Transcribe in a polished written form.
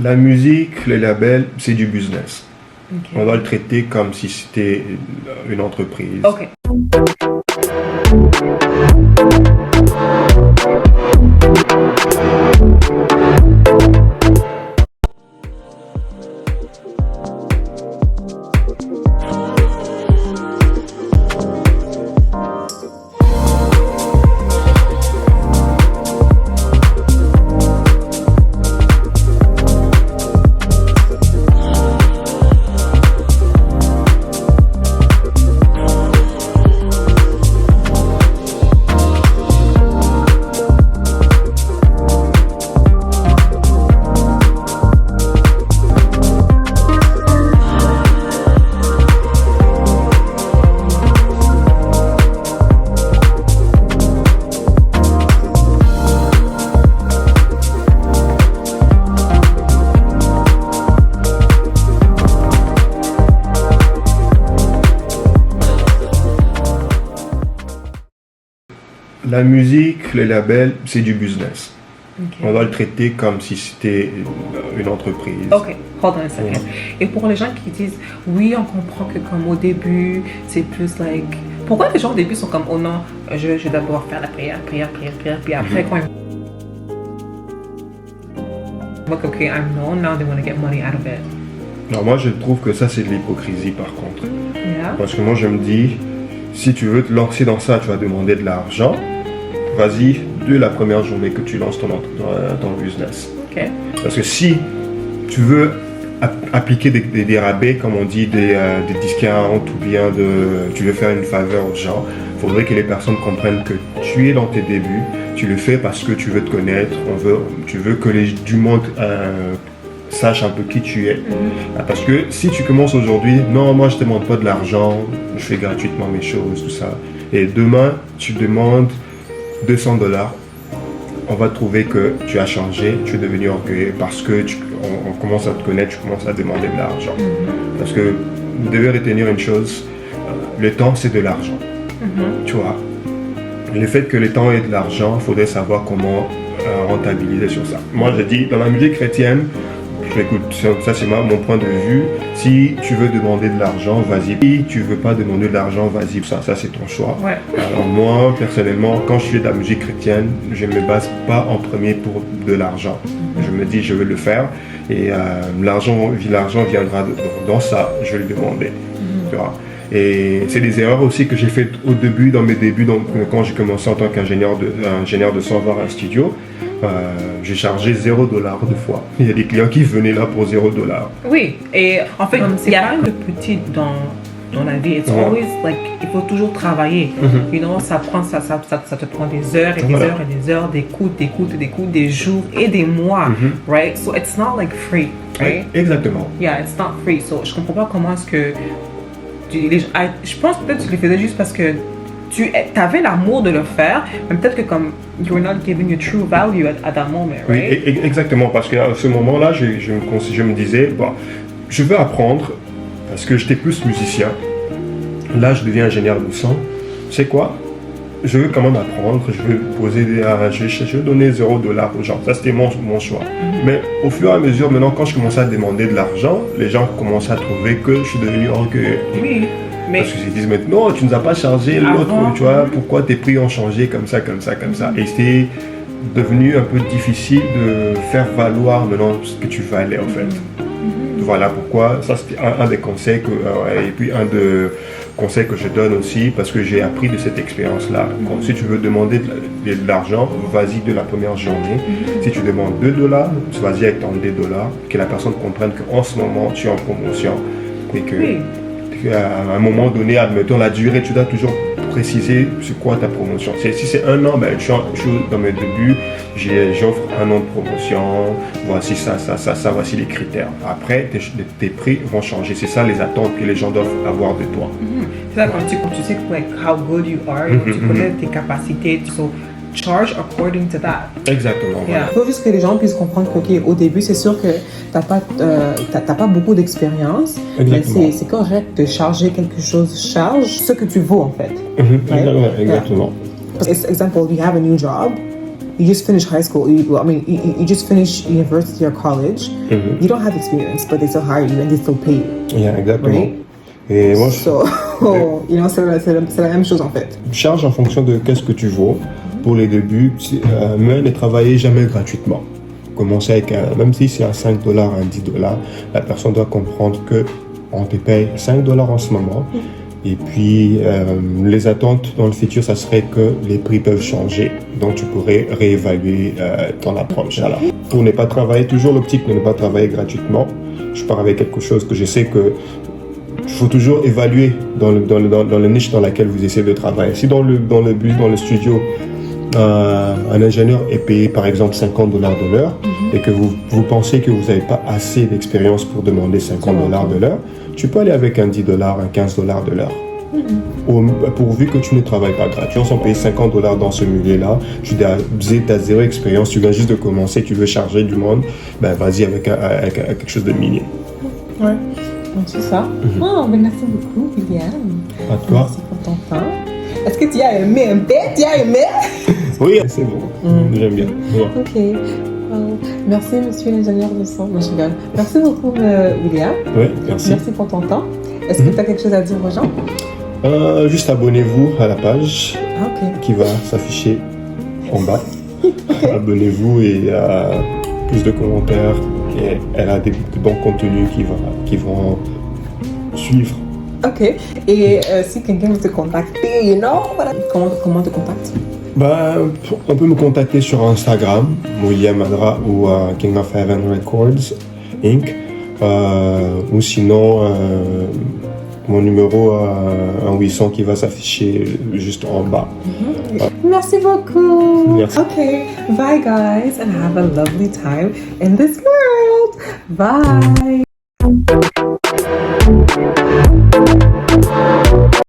La musique, les labels, c'est du business. Okay. On doit le traiter comme si c'était une entreprise. Ok. La musique, les labels, c'est du business. Okay. On doit le traiter comme si c'était une entreprise. Ok, hold on a second. Et pour les gens qui disent, oui, on comprend que comme au début, c'est plus like... Pourquoi les gens au début sont comme, oh non, je dois d'abord faire la prière, puis après quand ils... Like, okay, I know, now they want to get money out of it. Alors moi, je trouve que ça, c'est de l'hypocrisie par contre. Yeah. Parce que moi, je me dis, si tu veux te lancer dans ça, tu vas demander de l'argent. Vas-y, dès la première journée que tu lances ton business. Ok. Parce que si tu veux appliquer des rabais, comme on dit, des discounts, ou bien tu veux faire une faveur aux gens, il faudrait que les personnes comprennent que tu es dans tes débuts, tu le fais parce que tu veux te connaître, tu veux que du monde sache un peu qui tu es. Parce que si tu commences aujourd'hui, non, moi je ne demande pas de l'argent, je fais gratuitement mes choses, tout ça. Et demain, tu demandes $200, on va trouver que tu as changé, tu es devenu orgueilleux parce que on commence à te connaître, tu commences à demander de l'argent. Parce que vous devez retenir une chose, le temps c'est de l'argent. Tu vois, le fait que le temps est de l'argent, il faudrait savoir comment rentabiliser sur ça. Moi je dis, dans la musique chrétienne, écoute, ça c'est mon point de vue. Si tu veux demander de l'argent, vas-y. Si tu veux pas demander de l'argent, vas-y. Ça c'est ton choix. Ouais. Alors moi, personnellement, quand je fais de la musique chrétienne, je ne me base pas en premier pour de l'argent. Je me dis, je veux le faire. Et l'argent viendra dans ça, je vais le demander. Tu vois. Et c'est des erreurs aussi que j'ai faites au début, dans mes débuts, donc, quand j'ai commencé en tant qu'ingénieur de son avoir un studio. J'ai chargé $0 de fois. Il y a des clients qui venaient là pour $0. Oui, et en fait, il n'y a rien de petit dans la vie. It's always like, il faut toujours travailler. You know, ça te prend des heures et des heures et des heures d'écoute, des jours et des mois, right? So it's not like free, right? Exactement. Yeah, it's not free. So je comprends pas comment est-ce que je pense peut-être que tu le faisais juste parce que tu avais l'amour de le faire, mais peut-être que comme you're not giving your true value at that moment, right? Oui, exactement, parce qu'à ce moment-là, je me disais, bon, je veux apprendre, parce que j'étais plus musicien. Là, je deviens ingénieur de son. Tu sais quoi? Je veux quand même apprendre, je veux donner $0 aux gens. Ça, c'était mon choix. Mais au fur et à mesure, maintenant, quand je commençais à demander de l'argent, les gens commençaient à trouver que je suis devenu orgueilleux. Oui. Parce qu'ils se disent maintenant, tu nous as pas chargé l'autre, tu vois, pourquoi tes prix ont changé comme ça. Et c'est devenu un peu difficile de faire valoir maintenant ce que tu valais en fait. Voilà pourquoi, ça c'était un des conseils et puis un des conseils que je donne aussi, parce que j'ai appris de cette expérience-là. Si tu veux demander de l'argent, vas-y de la première journée. Si tu demandes $2, vas-y avec ton $2, que la personne comprenne qu'en ce moment tu es en promotion et que... Oui. À un moment donné, admettons la durée, tu dois toujours préciser c'est quoi ta promotion. Si c'est 1 an, ben, je suis dans mes débuts, j'offre 1 an de promotion, voici ça, voici les critères. Après, tes prix vont changer. C'est ça les attentes que les gens doivent avoir de toi. C'est ça, quand tu sais like, how good you are, tu connais tes capacités, so charge according to that. Exactement. Yeah. Il faut juste que les gens puissent comprendre qu'au début, c'est sûr que t'as pas beaucoup d'expérience, mais c'est correct de charger quelque chose. Charge ce que tu vaux en fait. Exactement. Yeah. For example, you have a new job. you just finish high school. You just finish university or college. You don't have experience, but they still hire you and they still pay you. Yeah, exactement. Right? Et moi, So, c'est la même chose en fait. je charge en fonction de qu'est-ce que tu vaux. Pour les débuts, mais ne travaillez jamais gratuitement. Commencez avec même si c'est à $5, à $10, la personne doit comprendre que on te paye $5 en ce moment. Et puis, les attentes dans le futur, ça serait que les prix peuvent changer. Donc, tu pourrais réévaluer ton approche. Alors, pour ne pas travailler, toujours l'optique de ne pas travailler gratuitement. Je pars avec quelque chose que je sais que il faut toujours évaluer dans le niche dans laquelle vous essayez de travailler. Si dans le studio, un ingénieur est payé par exemple $50 de l'heure et que vous pensez que vous n'avez pas assez d'expérience pour demander $50 de l'heure, tu peux aller avec un $10, un $15 de l'heure. Pourvu que tu ne travailles pas gratuit. On s'en paye $50 dans ce milieu-là. Tu as zéro expérience, tu viens juste de commencer, tu veux charger du monde, ben vas-y avec quelque chose de minime. Ouais. Donc c'est ça. Oh, ben merci beaucoup, William. À toi. Merci pour ton temps. Est-ce que tu as aimé un peu? Tu as aimé? Oui, c'est bon. J'aime bien. Ouais. Ok. Merci, monsieur l'ingénieur de son. Non, je rigole. Merci beaucoup, William. Oui, merci. Merci pour ton temps. Est-ce que tu as quelque chose à dire aux gens? Juste abonnez-vous à la page qui va s'afficher en bas. Abonnez-vous et plus de commentaires. Et elle a des bons contenus qui vont suivre. Ok. Et si quelqu'un veut te contacter, voilà. Comment te contacte? On peut me contacter sur Instagram, William Madra ou King of Heaven Records Inc. Ou sinon mon numéro 1-800 qui va s'afficher juste en bas. Merci beaucoup. Merci. Okay. Bye guys and have a lovely time in this world. Bye.